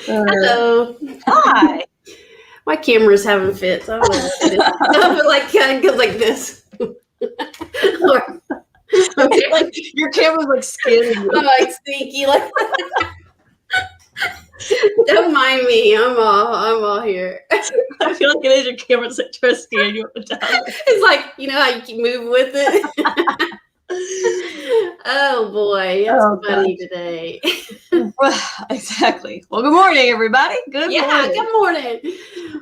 Hello. Hi. My camera's having fits. I don't know what it is. I feel like it goes like this. Okay. Like your camera's like skinny. I'm like sneaky. Like don't mind me. I'm all here. I feel like it is your camera's like trying to scan you up and down. It's like, you know how you can move with it. Oh boy, it's funny today. Exactly. Well, good morning, everybody. Good morning. Good morning.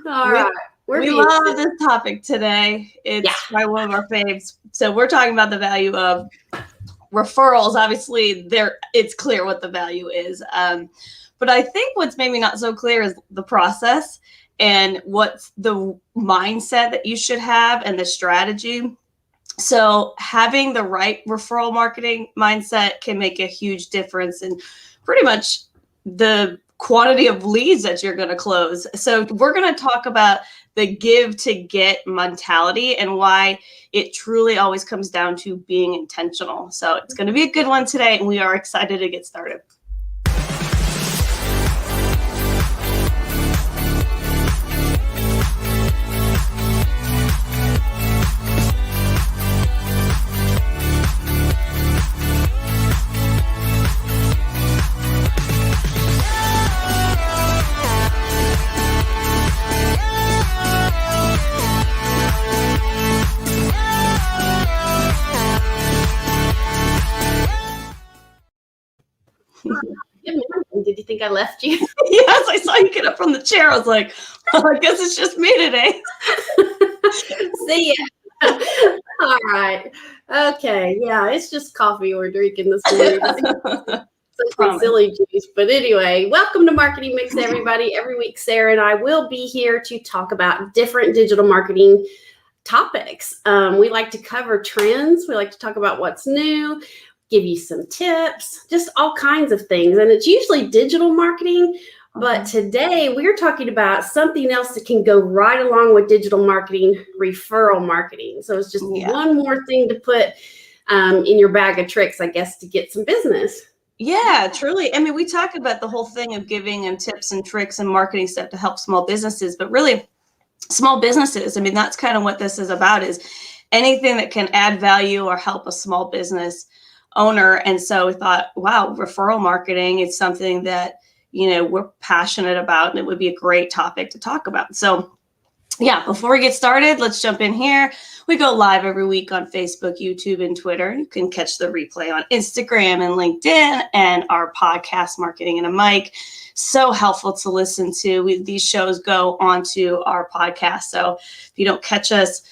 All right. We love this topic today. It's probably one of our faves. So we're talking about the value of referrals. Obviously, it's clear what the value is. But I think what's maybe not so clear is the process and what's the mindset that you should have and the strategy. So having the right referral marketing mindset can make a huge difference in pretty much the quantity of leads that you're going to close. So we're going to talk about the give to get mentality and why it truly always comes down to being intentional. So it's going to be a good one today, and we are excited to get started. Good morning. Did you think I left you? Yes, I saw you get up from the chair. I was like, well, I guess it's just me today. See ya. All right. Okay. Yeah, it's just coffee we're drinking this morning. Something silly juice. But anyway, welcome to Marketing Mix, everybody. Every week, Sarah and I will be here to talk about different digital marketing topics. We like to cover trends. We like to talk about what's new, give you some tips, just all kinds of things. And it's usually digital marketing. But today we're talking about something else that can go right along with digital marketing, referral marketing. So it's just one more thing to put in your bag of tricks, I guess, to get some business. Yeah, truly. I mean, we talk about the whole thing of giving and tips and tricks and marketing stuff to help small businesses, but really small businesses, I mean, that's kind of what this is about, is anything that can add value or help a small business owner. And so we thought, wow, referral marketing is something that, you know, we're passionate about, and it would be a great topic to talk about. So yeah, before we get started, let's jump in here. We go live every week on Facebook, YouTube, and Twitter. You can catch the replay on Instagram and LinkedIn, and our podcast, Marketing and a Mic. So helpful to listen to. These shows go onto our podcast. So if you don't catch us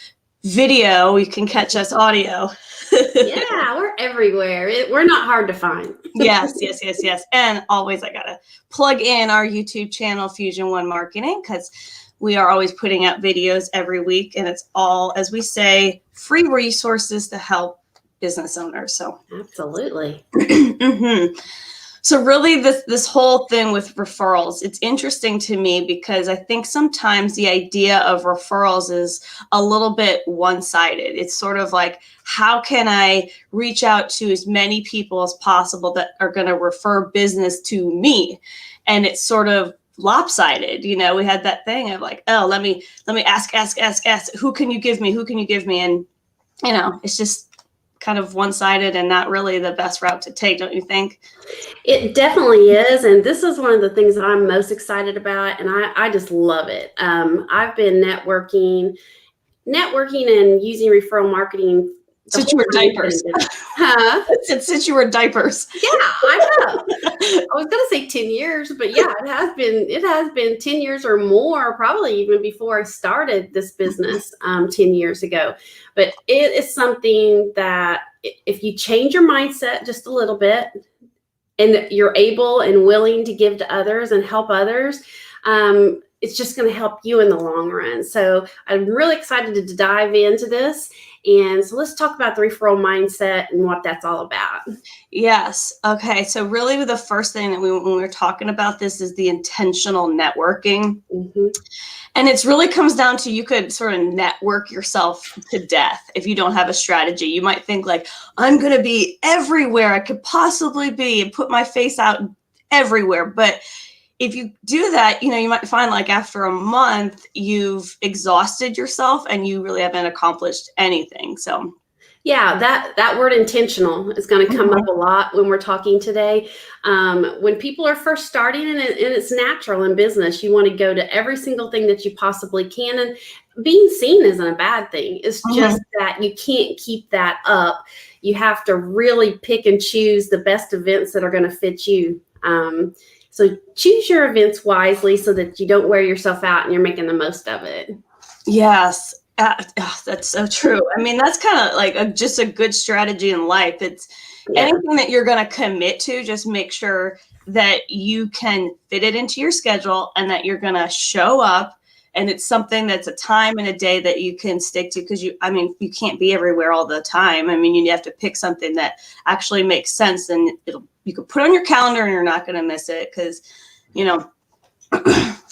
video, you can catch us audio. Yeah, we're everywhere. We're not hard to find. Yes. And always, I got to plug in our YouTube channel, Fusion One Marketing, because we are always putting out videos every week, and it's all, as we say, free resources to help business owners. So absolutely. So really this whole thing with referrals, it's interesting to me because I think sometimes the idea of referrals is a little bit one-sided. It's sort of like, how can I reach out to as many people as possible that are going to refer business to me? And it's sort of lopsided. You know, we had that thing of like, oh, let me ask. Who can you give me? And, you know, it's just kind of one-sided and not really the best route to take, don't you think? It definitely is. And this is one of the things that I'm most excited about. And I just love it. I've been networking and using referral marketing. Since you were diapers. Huh? Since you were diapers. Yeah, I know. I was going to say 10 years, but yeah, it has been 10 years or more, probably even before I started this business 10 years ago. But it is something that if you change your mindset just a little bit and you're able and willing to give to others and help others, it's just going to help you in the long run. So I'm really excited to dive into this. And so let's talk about the referral mindset and what that's all about. Yes. Okay. So really the first thing that when we're talking about this is the intentional networking. And it really comes down to, you could sort of network yourself to death if you don't have a strategy. You might think like, I'm going to be everywhere I could possibly be and put my face out everywhere. But if you do that, you might find like after a month, you've exhausted yourself and you really haven't accomplished anything. So yeah, that word intentional is going to come up a lot when we're talking today. When people are first starting, and it's natural in business, you want to go to every single thing that you possibly can. And being seen isn't a bad thing. It's just that you can't keep that up. You have to really pick and choose the best events that are going to fit you. So choose your events wisely so that you don't wear yourself out and you're making the most of it. Yes. That's so true. I mean, that's kind of like just a good strategy in life. It's anything that you're going to commit to, just make sure that you can fit it into your schedule and that you're going to show up, and it's something that's a time and a day that you can stick to, because you can't be everywhere all the time. I mean, you have to pick something that actually makes sense, and you can put on your calendar and you're not going to miss it, because,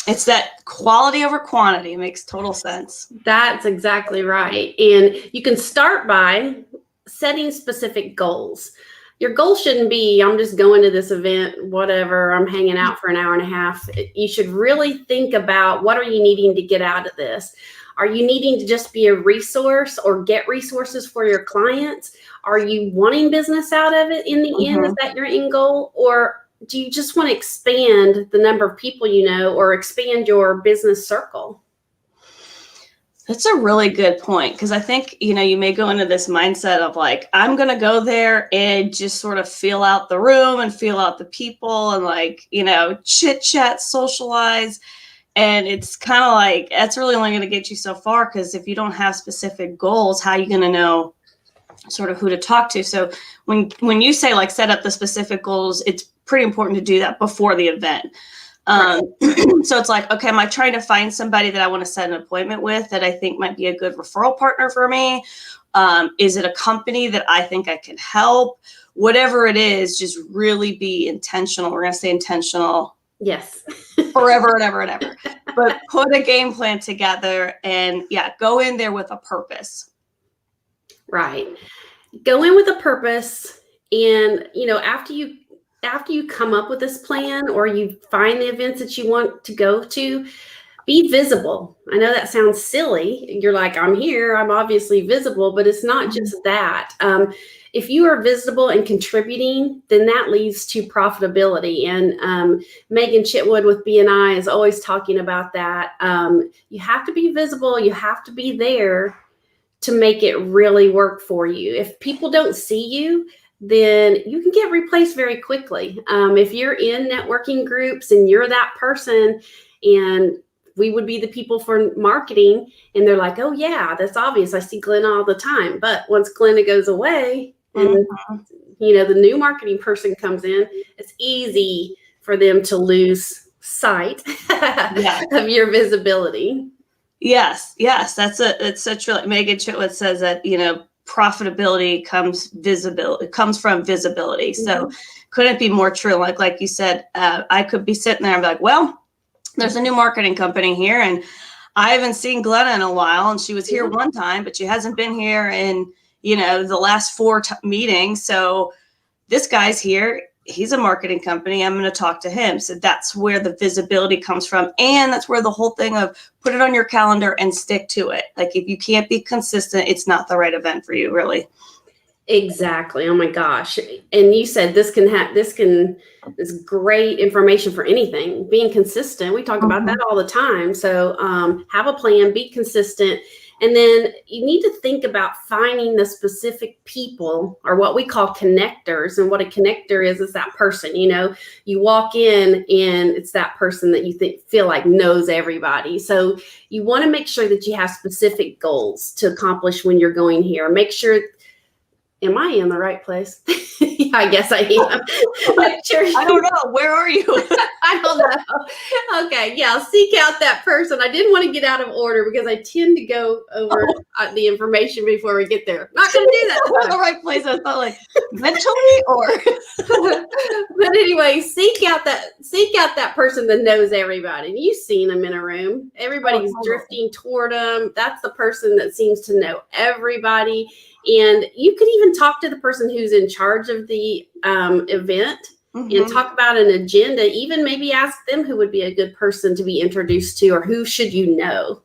it's that quality over quantity. It makes total sense. That's exactly right. And you can start by setting specific goals. Your goal shouldn't be, I'm just going to this event, whatever, I'm hanging out for an hour and a half. You should really think about, what are you needing to get out of this? Are you needing to just be a resource or get resources for your clients? Are you wanting business out of it in the end? Is that your end goal? Or do you just want to expand the number of people you know, or expand your business circle? That's a really good point, because I think, you may go into this mindset of like, I'm going to go there and just sort of feel out the room and feel out the people and like, chit chat, socialize. And it's kind of like, that's really only going to get you so far, because if you don't have specific goals, how are you going to know sort of who to talk to? So when you say like set up the specific goals, it's pretty important to do that before the event. So it's like, okay, am I trying to find somebody that I want to set an appointment with that I think might be a good referral partner for me? Is it a company that I think I can help? Whatever it is, just really be intentional. We're going to say intentional. Yes. Forever and ever and ever. But put a game plan together and go in there with a purpose. Right. Go in with a purpose. And, after you come up with this plan, or you find the events that you want to go to, be visible. I know that sounds silly. You're like, I'm here, I'm obviously visible, but it's not just that. If you are visible and contributing, then that leads to profitability. And Megan Chitwood with BNI is always talking about that. You have to be visible. You have to be there to make it really work for you. If people don't see you, then you can get replaced very quickly. If you're in networking groups and you're that person, and we would be the people for marketing, and they're like, oh yeah, that's obvious, I see Glenna all the time. But once Glenna goes away and the new marketing person comes in, it's easy for them to lose sight of your visibility. Yes, it's such a, Megan Chitwood says that, profitability comes from visibility. So couldn't be more true. Like you said, I could be sitting there and be like, well, there's a new marketing company here, and I haven't seen Glenna in a while, and she was here one time, but she hasn't been here in, the last 4 meetings. So this guy's here. He's a marketing company. I'm going to talk to him. So that's where the visibility comes from. And that's where the whole thing of put it on your calendar and stick to it. Like if you can't be consistent, it's not the right event for you, really. Exactly. Oh my gosh. And you said this is great information for anything. Being consistent. We talk about that all the time. So have a plan, be consistent. And then you need to think about finding the specific people, or what we call connectors. And what a connector is that person, you walk in and it's that person that you feel like knows everybody. So you want to make sure that you have specific goals to accomplish when you're going here. Make sure, am I in the right place? I guess I am. Make sure I don't know. Where are you? I don't know. Okay. Yeah. Seek out that person. I didn't want to get out of order because I tend to go over the information before we get there. Not going to do that. We're in the right place. I thought like mentally or. But anyway, seek out that person that knows everybody. And you've seen them in a room. Everybody's drifting toward them. That's the person that seems to know everybody. And you could even talk to the person who's in charge of the event and talk about an agenda. Even maybe ask them who would be a good person to be introduced to, or who should you know.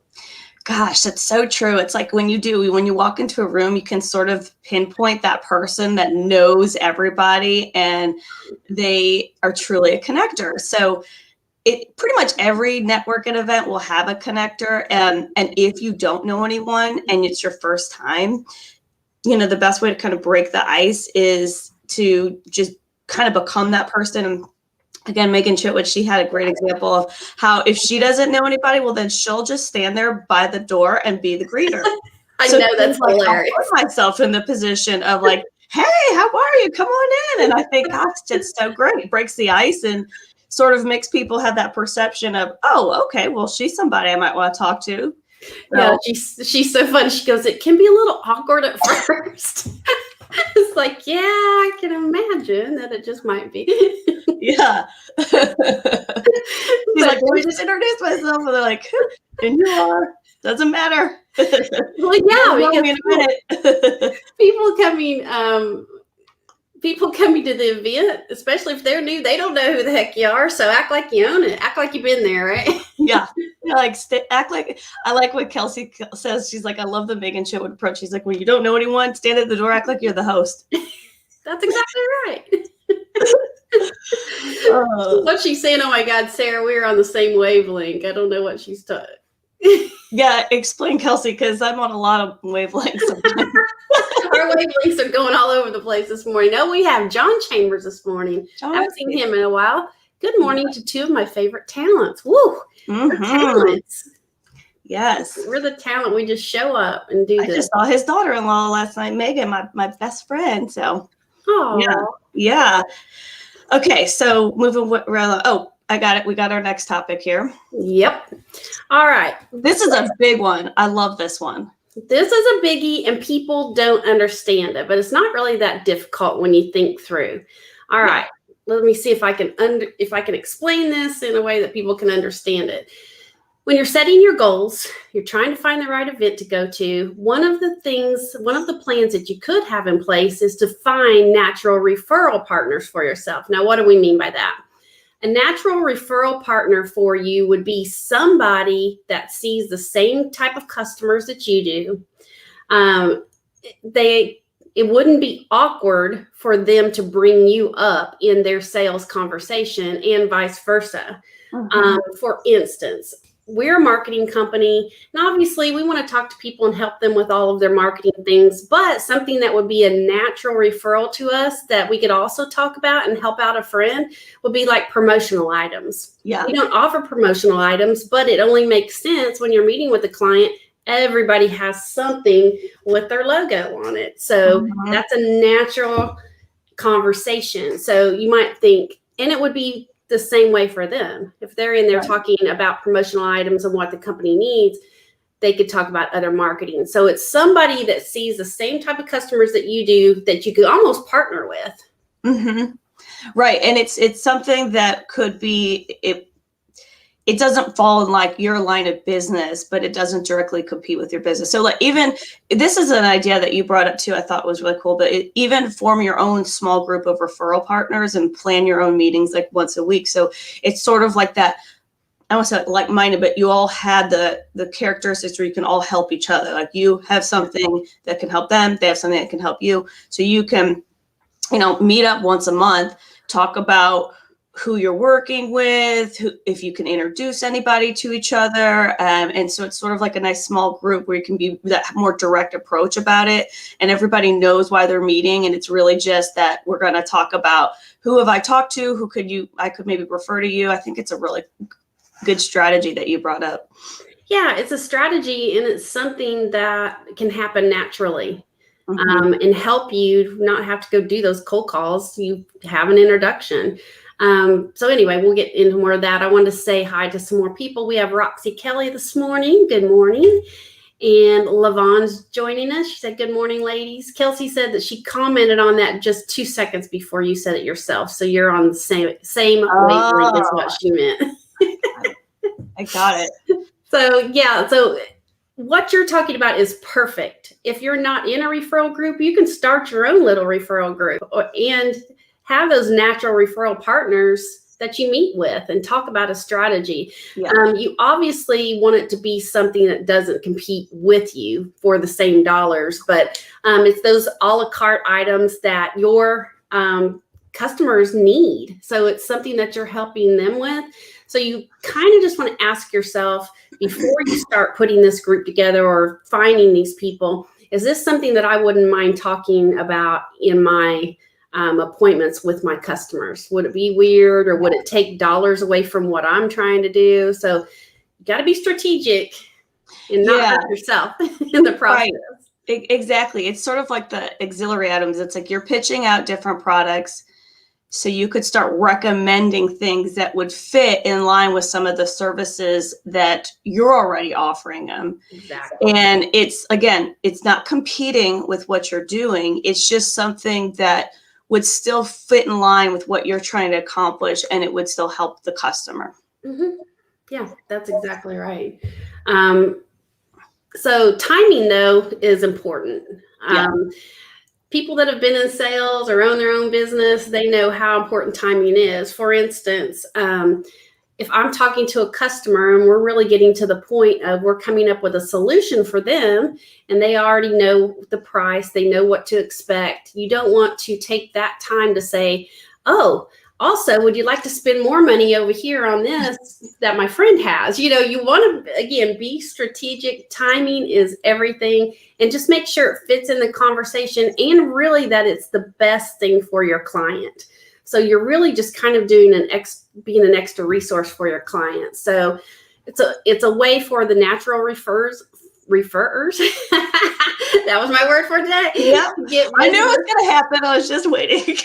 Gosh, that's so true. It's like when you walk into a room, you can sort of pinpoint that person that knows everybody, and they are truly a connector. So pretty much every networking event will have a connector. And if you don't know anyone and it's your first time, the best way to kind of break the ice is to just kind of become that person. And again, Megan Chitwood, she had a great example of how if she doesn't know anybody, well, then she'll just stand there by the door and be the greeter. I know, that's hilarious. I'll put myself in the position of like, hey, how are you? Come on in. And I think, gosh, it's so great. It breaks the ice and sort of makes people have that perception of, oh, okay, well, she's somebody I might want to talk to. Yeah, she's so funny. She goes, it can be a little awkward at first. It's like, yeah, I can imagine that it just might be. Yeah. She's like, let me just introduce myself. And they're like, and you are. Doesn't matter. Well, yeah, because in a minute. people coming to the event, especially if they're new, they don't know who the heck you are. So act like you own it. Act like you've been there, right? Yeah. Act like, I like what Kelsey says. She's like, I love the Megan Chitwood approach. She's like, when you don't know anyone, stand at the door, act like you're the host. That's exactly right. What she's saying, oh my God, Sarah, we're on the same wavelength. I don't know what she's talking. Yeah, explain, Kelsey, because I'm on a lot of wavelengths. Our wavelengths are going all over the place this morning. Oh, we have John Chambers this morning. I haven't seen him in a while. Good morning to two of my favorite talents. Woo! Talents. Yes. We're the talent. We just show up and do this. I just saw his daughter-in-law last night, Megan, my best friend. So, yeah. Okay, so moving around. Oh, I got it. We got our next topic here. Yep. All right. This is a big one. I love this one. This is a biggie, and people don't understand it, but it's not really that difficult when you think through. All right. Let me see if I can explain this in a way that people can understand it. When you're setting your goals, you're trying to find the right event to go to. One of the plans that you could have in place is to find natural referral partners for yourself. Now, what do we mean by that? A natural referral partner for you would be somebody that sees the same type of customers that you do. It wouldn't be awkward for them to bring you up in their sales conversation and vice versa. For instance, we're a marketing company, and obviously we want to talk to people and help them with all of their marketing things, but something that would be a natural referral to us that we could also talk about and help out a friend would be like promotional items. Yeah. We don't offer promotional items, but it only makes sense when you're meeting with a client. Everybody has something with their logo on it. So that's a natural conversation. So you might think, and it would be the same way for them. If they're in there talking about promotional items and what the company needs, they could talk about other marketing. So it's somebody that sees the same type of customers that you do that you could almost partner with. Right. And it's something that could be, it doesn't fall in like your line of business, but it doesn't directly compete with your business. So like even this is an idea that you brought up too, I thought was really cool, but even form your own small group of referral partners and plan your own meetings like once a week. So it's sort of like that, I don't want to say like-minded, but you all had the characteristics where you can all help each other. Like you have something that can help them, they have something that can help you. So you can, meet up once a month, talk about who you're working with, if you can introduce anybody to each other. And so it's sort of like a nice small group where you can be that more direct approach about it. And everybody knows why they're meeting. And it's really just that we're going to talk about who have I talked to, I could maybe refer to you. I think it's a really good strategy that you brought up. Yeah, it's a strategy, and it's something that can happen naturally. And help you not have to go do those cold calls. You have an introduction. So anyway, we'll get into more of that. I wanted to say hi to some more people. We have Roxy Kelly this morning. Good morning. And Lavon's joining us. She said, good morning, ladies. Kelsey said that she commented on that just 2 seconds before you said it yourself. So you're on the same wavelength is what she meant. I got it. So what you're talking about is perfect. If you're not in a referral group, you can start your own little referral group and have those natural referral partners that you meet with and talk about a strategy. Yeah. You obviously want it to be something that doesn't compete with you for the same dollars, but it's those a la carte items that your customers need. So it's something that you're helping them with. So you kind of just want to ask yourself before you start putting this group together or finding these people, is this something that I wouldn't mind talking about in my appointments with my customers? Would it be weird, or would it take dollars away from what I'm trying to do? So you got to be strategic and not hurt yourself in the process. Right. Exactly. It's sort of like the auxiliary items. It's like you're pitching out different products. So you could start recommending things that would fit in line with some of the services that you're already offering them. Exactly. And it's, again, it's not competing with what you're doing. It's just something that would still fit in line with what you're trying to accomplish, and it would still help the customer. Mm-hmm. Yeah, that's exactly right. So timing, though, is important. People that have been in sales or own their own business, they know how important timing is. For instance, if I'm talking to a customer and we're really getting to the point of we're coming up with a solution for them and they already know the price, they know what to expect, you don't want to take that time to say, oh, also, would you like to spend more money over here on this that my friend has? You know, you want to, again, be strategic. Timing is everything. And just make sure it fits in the conversation and really that it's the best thing for your client. So you're really just kind of doing being an extra resource for your client. So it's a way for the natural referrers. That was my word for today. Yeah, I knew it was going to happen. I was just waiting.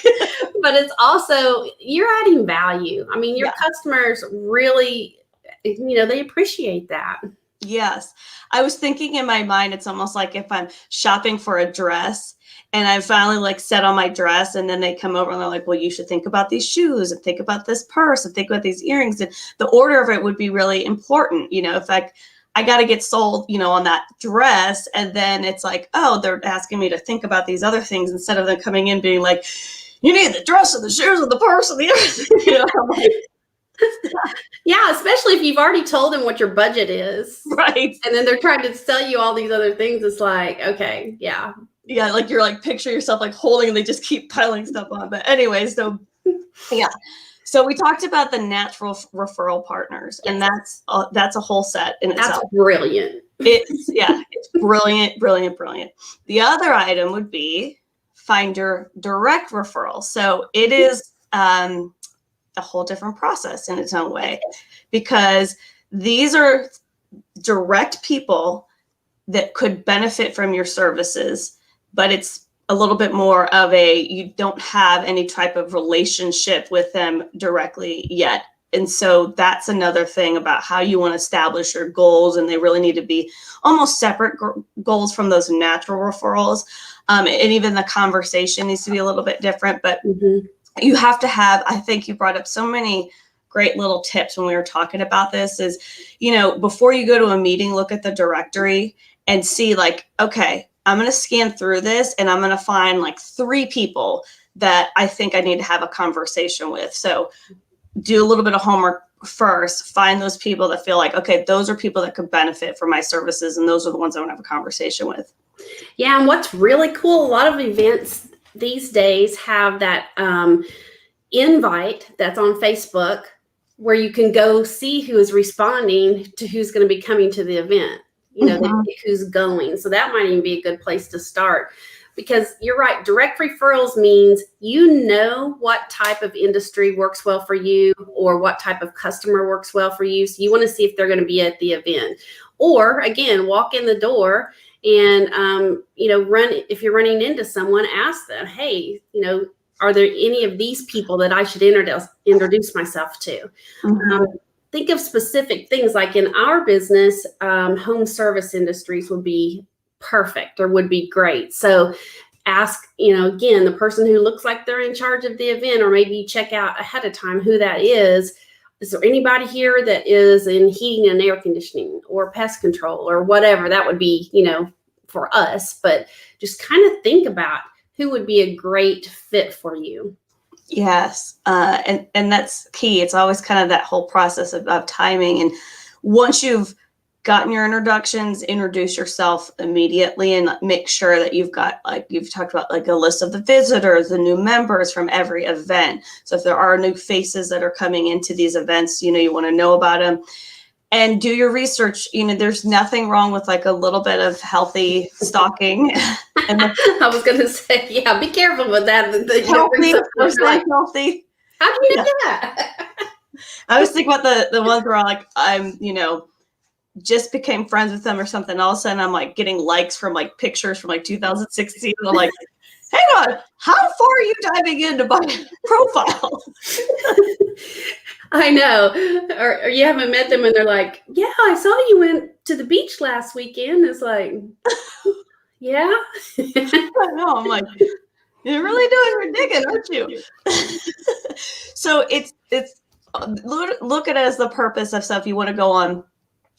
But it's also, you're adding value. I mean, your customers really, they appreciate that. Yes. I was thinking in my mind, it's almost like if I'm shopping for a dress and I finally like set on my dress, and then they come over and they're like, well, you should think about these shoes and think about this purse and think about these earrings. And the order of it would be really important. If I got to get sold, on that dress. And then it's like, oh, they're asking me to think about these other things instead of them coming in being like, you need the dress and the shoes and the purse and the everything. Yeah, especially if you've already told them what your budget is. Right. And then they're trying to sell you all these other things. It's like, okay, yeah. Yeah, like you're like, picture yourself like holding and they just keep piling stuff on. But anyway, so yeah. So we talked about the natural referral partners, and that's a whole set in itself. That's brilliant. It's brilliant, brilliant, brilliant. The other item would be find your direct referral. So it is a whole different process in its own way, because these are direct people that could benefit from your services, but it's a little bit more of you don't have any type of relationship with them directly yet. And so that's another thing about how you want to establish your goals. And they really need to be almost separate goals from those natural referrals. And even the conversation needs to be a little bit different, but you have to have, I think you brought up so many great little tips when we were talking about this is, before you go to a meeting, look at the directory and see like, okay, I'm going to scan through this and I'm going to find like 3 people that I think I need to have a conversation with. So do a little bit of homework first, find those people that feel like, okay, those are people that could benefit from my services. And those are the ones I want to have a conversation with. Yeah. And what's really cool, a lot of events these days have that invite that's on Facebook where you can go see who is responding to who's going to be coming to the event. Who's going. So that might even be a good place to start, because you're right. Direct referrals means what type of industry works well for you or what type of customer works well for you. So you want to see if they're going to be at the event, or again, walk in the door and, if you're running into someone, ask them, hey, are there any of these people that I should introduce myself to? Think of specific things like in our business, home service industries would be perfect or would be great. So ask, again, the person who looks like they're in charge of the event, or maybe you check out ahead of time who that is. Is there anybody here that is in heating and air conditioning or pest control or whatever? That would be, for us, but just kind of think about who would be a great fit for you. Yes. And that's key. It's always kind of that whole process of timing. And once you've gotten your introductions, introduce yourself immediately and make sure that you've got, like you've talked about, like a list of the visitors, the new members from every event. So if there are new faces that are coming into these events, you want to know about them. And do your research. There's nothing wrong with like a little bit of healthy stalking. I was going to say, yeah, be careful with that. Healthy. How do you do that? I was thinking about the ones where I'm just became friends with them or something. All of a sudden I'm like getting likes from like pictures from like 2016. And I'm like, hang on, how far are you diving into my profile? I know. Or you haven't met them and they're like, yeah, I saw you went to the beach last weekend. It's like, yeah. I know. I'm like, you're really doing your digging, aren't you? So it's look at it as the purpose of stuff. You want to go on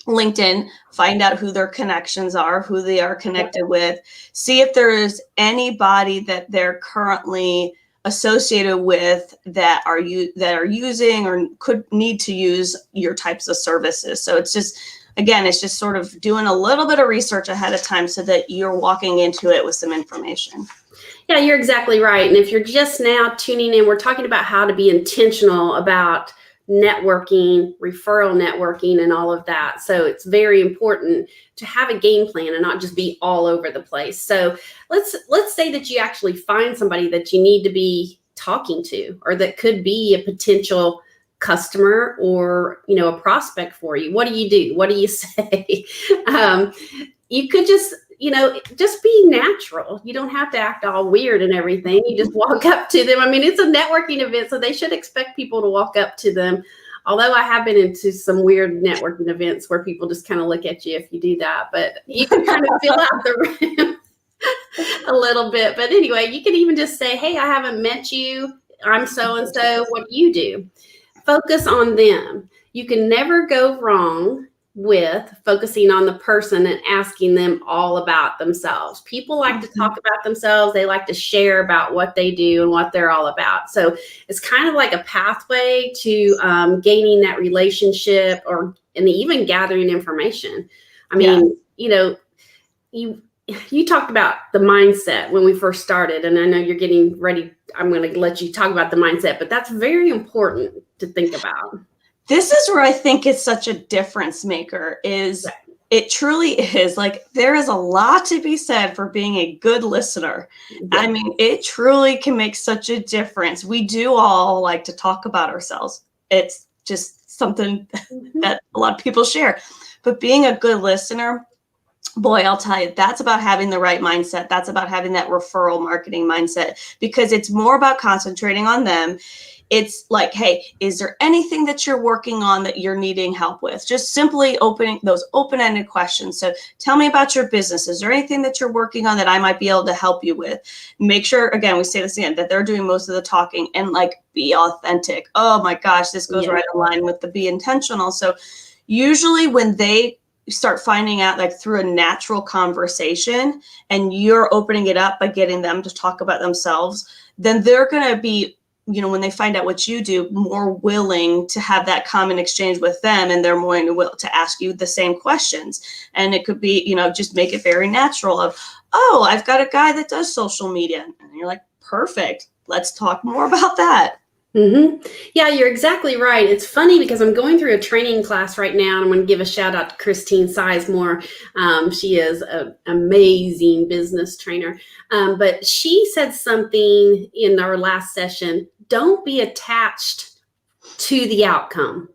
LinkedIn, find out who their connections are, who they are connected with, see if there is anybody that they're currently associated with that are using or could need to use your types of services. So it's just sort of doing a little bit of research ahead of time so that you're walking into it with some information. Yeah, you're exactly right. And if you're just now tuning in, we're talking about how to be intentional about networking, referral networking, and all of that. So it's very important to have a game plan and not just be all over the place. So let's say that you actually find somebody that you need to be talking to, or that could be a potential customer or a prospect for you. What do you do? What do you say? You could just be natural. You don't have to act all weird and everything. You just walk up to them. I mean, it's a networking event, so they should expect people to walk up to them. Although I have been into some weird networking events where people just kind of look at you if you do that, but you can kind of fill out the room a little bit. But anyway, you can even just say, hey, I haven't met you. I'm so-and-so. What do you do? Focus on them. You can never go wrong with focusing on the person and asking them all about themselves. People like to talk about themselves. They like to share about what they do and what they're all about. So it's kind of like a pathway to gaining that relationship and even gathering information. I mean, you talked about the mindset when we first started, and I know you're getting ready. I'm going to let you talk about the mindset, but that's very important to think about. This is where I think it's such a difference maker. It truly is. Like, there is a lot to be said for being a good listener. Yeah. I mean, it truly can make such a difference. We do all like to talk about ourselves. It's just something that a lot of people share. But being a good listener, boy, I'll tell you, that's about having the right mindset. That's about having that referral marketing mindset, because it's more about concentrating on them. It's like, hey, is there anything that you're working on that you're needing help with? Just simply opening those open-ended questions. So tell me about your business. Is there anything that you're working on that I might be able to help you with? Make sure, again, we say this again, that they're doing most of the talking, and like, be authentic. Oh my gosh, this goes right in line with the be intentional. So usually when they start finding out, like through a natural conversation, and you're opening it up by getting them to talk about themselves, then they're going to be, when they find out what you do, more willing to have that common exchange with them, and they're more to ask you the same questions. And it could be, just make it very natural of, oh, I've got a guy that does social media. And you're like, perfect. Let's talk more about that. Mm-hmm. Yeah, you're exactly right. It's funny because I'm going through a training class right now, and I'm going to give a shout out to Christine Sizemore. She is an amazing business trainer. But she said something in our last session: don't be attached to the outcome.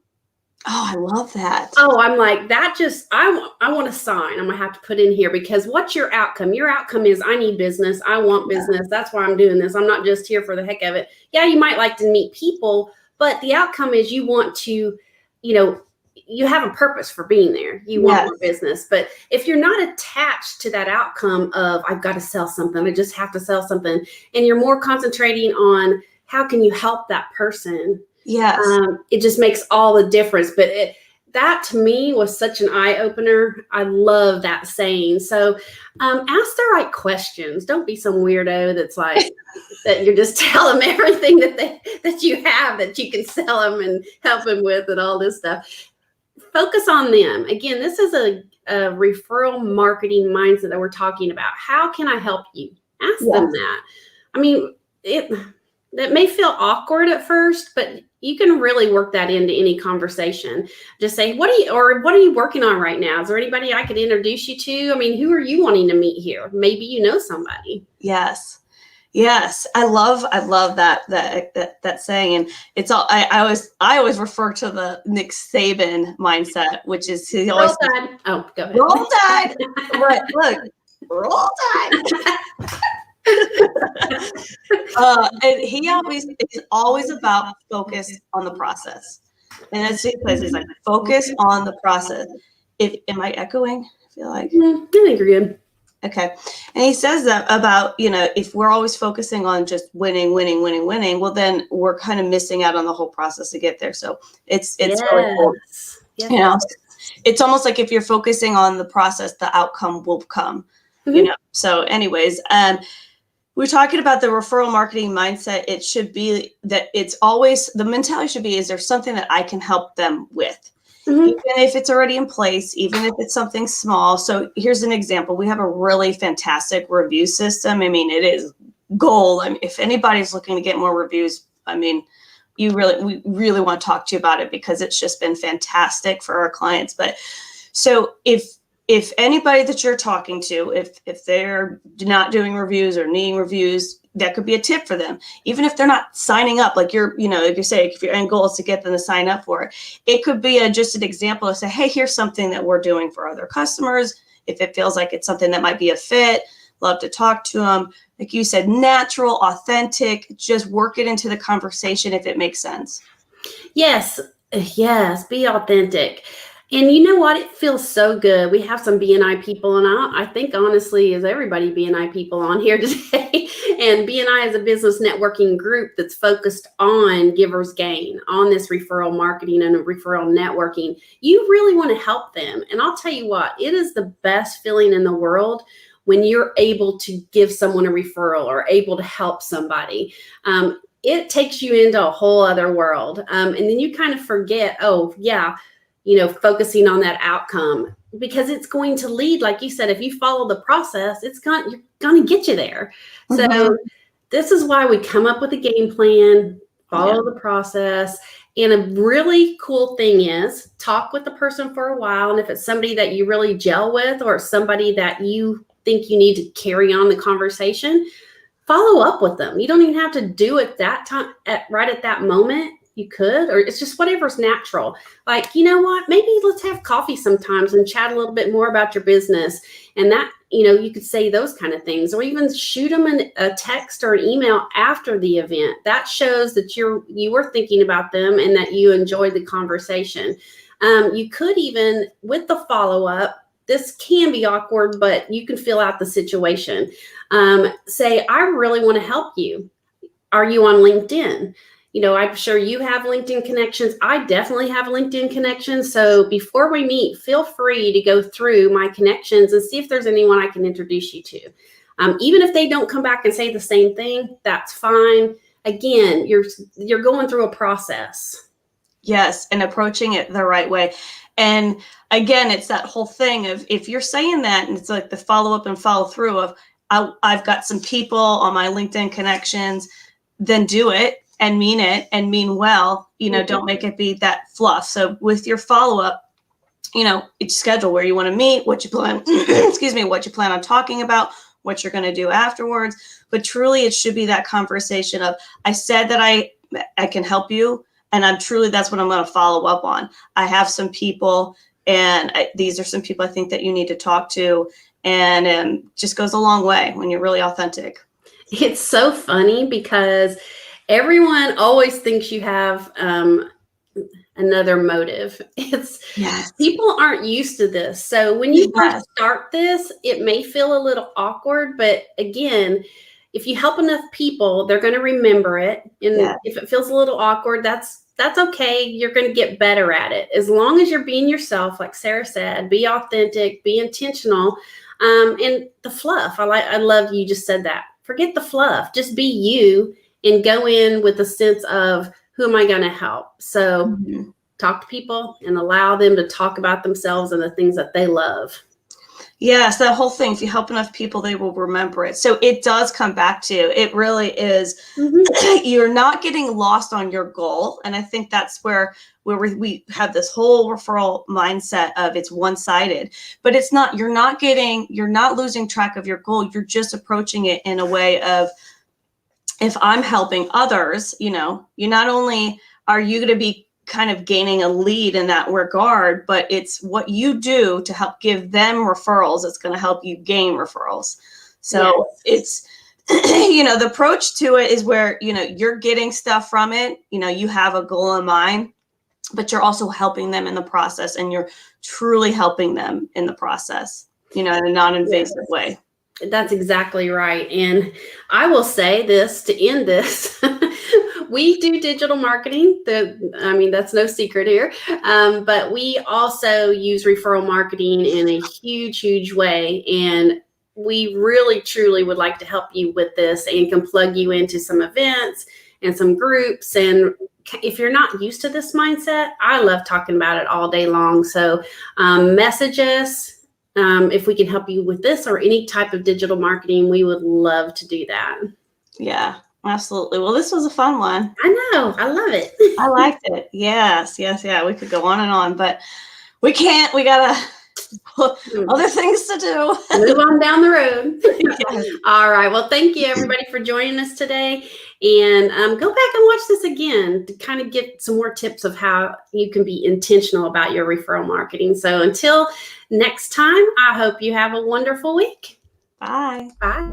Oh, I love that. Oh, I'm like, that just, I want a sign I'm going to have to put in here, because what's your outcome? Your outcome is, I need business. I want business. That's why I'm doing this. I'm not just here for the heck of it. Yeah, you might like to meet people, but the outcome is you want to, you have a purpose for being there. You want more business. But if you're not attached to that outcome of, I've got to sell something, I just have to sell something, and you're more concentrating on how can you help that person, yes, it just makes all the difference. But that to me was such an eye opener. I love that saying. So ask the right questions. Don't be some weirdo that's like that you're just tell them everything that you have that you can sell them and help them with and all this stuff. Focus on them. Again, this is a referral marketing mindset that we're talking about. How can I help you? Ask them that. I mean, that may feel awkward at first, but you can really work that into any conversation. Just say, what are you working on right now? Is there anybody I could introduce you to? I mean, who are you wanting to meet here? Maybe you know somebody. Yes. I love that saying. And it's all, I always refer to the Nick Saban mindset, which is he always Roll Tide. Oh, go ahead. Roll Tide. Right. Look, Roll Tide. And it's always about focus on the process. And that's the place. It's like focus on the process. Am I echoing? I feel like I think you're good. Okay. And he says that about, if we're always focusing on just winning, well, then we're kind of missing out on the whole process to get there. So it's really cool. Yes. It's almost like if you're focusing on the process, the outcome will come, So anyways, we're talking about the referral marketing mindset. It should be that it's always, the mentality should be, is there something that I can help them with? Even if it's already in place, even if it's something small. So here's an example. We have a really fantastic review system. I mean, it is gold. I mean, if anybody's looking to get more reviews, I mean, we really want to talk to you about it because it's just been fantastic for our clients. But so if anybody that you're talking to, if they're not doing reviews or needing reviews, that could be a tip for them. Even if they're not signing up, like if you say, if your end goal is to get them to sign up for it, it could be just an example of say, hey, here's something that we're doing for other customers. If it feels like it's something that might be a fit, love to talk to them. Like you said, natural, authentic, just work it into the conversation if it makes sense. Yes, be authentic. And you know what? It feels so good. We have some BNI people, and I think honestly, is everybody BNI people on here today. And BNI is a business networking group that's focused on givers gain, on this referral marketing and referral networking. You really want to help them. And I'll tell you what, it is the best feeling in the world when you're able to give someone a referral or able to help somebody. It takes you into a whole other world. And then you kind of forget, focusing on that outcome, because it's going to lead, like you said, if you follow the process, you're going to get you there. So this is why we come up with a game plan, follow the process. And a really cool thing is talk with the person for a while. And if it's somebody that you really gel with, or somebody that you think you need to carry on the conversation, follow up with them. You don't even have to do it that time, right at that moment. You could, or it's just whatever's natural. Like, you know what, maybe let's have coffee sometimes and chat a little bit more about your business. And that, you could say those kind of things, or even shoot them a text or an email after the event. That shows that you were thinking about them and that you enjoyed the conversation. You could even, with the follow-up, this can be awkward, but you can fill out the situation. Say, I really want to help you. Are you on LinkedIn? I'm sure you have LinkedIn connections. I definitely have LinkedIn connections. So before we meet, feel free to go through my connections and see if there's anyone I can introduce you to. Even if they don't come back and say the same thing, that's fine. Again, you're going through a process. Yes, and approaching it the right way. And again, it's that whole thing of, if you're saying that, and it's like the follow up and follow through of, I've got some people on my LinkedIn connections, then do it. And mean it and mean well, don't make it be that fluff. So with your follow-up, it's schedule where you want to meet, what you plan, what you plan on talking about, what you're going to do afterwards. But truly, it should be that conversation of, I said that I can help you, and that's what I'm going to follow up on. I have some people, and these are some people I think that you need to talk to, and just goes a long way when you're really authentic. It's so funny because everyone always thinks you have another motive. People aren't used to this. So when you first start this, it may feel a little awkward, but again, if you help enough people, they're going to remember it. And if it feels a little awkward, that's that's okay. You're going to get better at it. As long as you're being yourself, like Sarah said, be authentic, be intentional. And the fluff, I love you just said that. Forget the fluff. Just be you and go in with a sense of, who am I going to help? So talk to people and allow them to talk about themselves and the things that they love. Yes, that whole thing, if you help enough people, they will remember it. So it does come back to, it really is, you're not getting lost on your goal. And I think that's where we have this whole referral mindset of it's one-sided, but it's not, you're not losing track of your goal. You're just approaching it in a way of, if I'm helping others, you not only are you going to be kind of gaining a lead in that regard, but it's what you do to help give them referrals that's going to help you gain referrals. So it's, the approach to it is where, you're getting stuff from it, you have a goal in mind, but you're also helping them in the process, and you're truly helping them in the process, in a non-invasive way. That's exactly right. And I will say this to end this. We do digital marketing. That's no secret here. But we also use referral marketing in a huge, huge way. And we really, truly would like to help you with this and can plug you into some events and some groups. And if you're not used to this mindset, I love talking about it all day long. So message us. If we can help you with this or any type of digital marketing, we would love to do that. Yeah, absolutely. Well, this was a fun one. I know. I love it. I liked it. Yes. Yeah. We could go on and on, but we can't. We got other things to do. Move on down the road. Yes. All right. Well, thank you, everybody, for joining us today. And go back and watch this again to kind of get some more tips of how you can be intentional about your referral marketing. So until next time, I hope you have a wonderful week. Bye. Bye.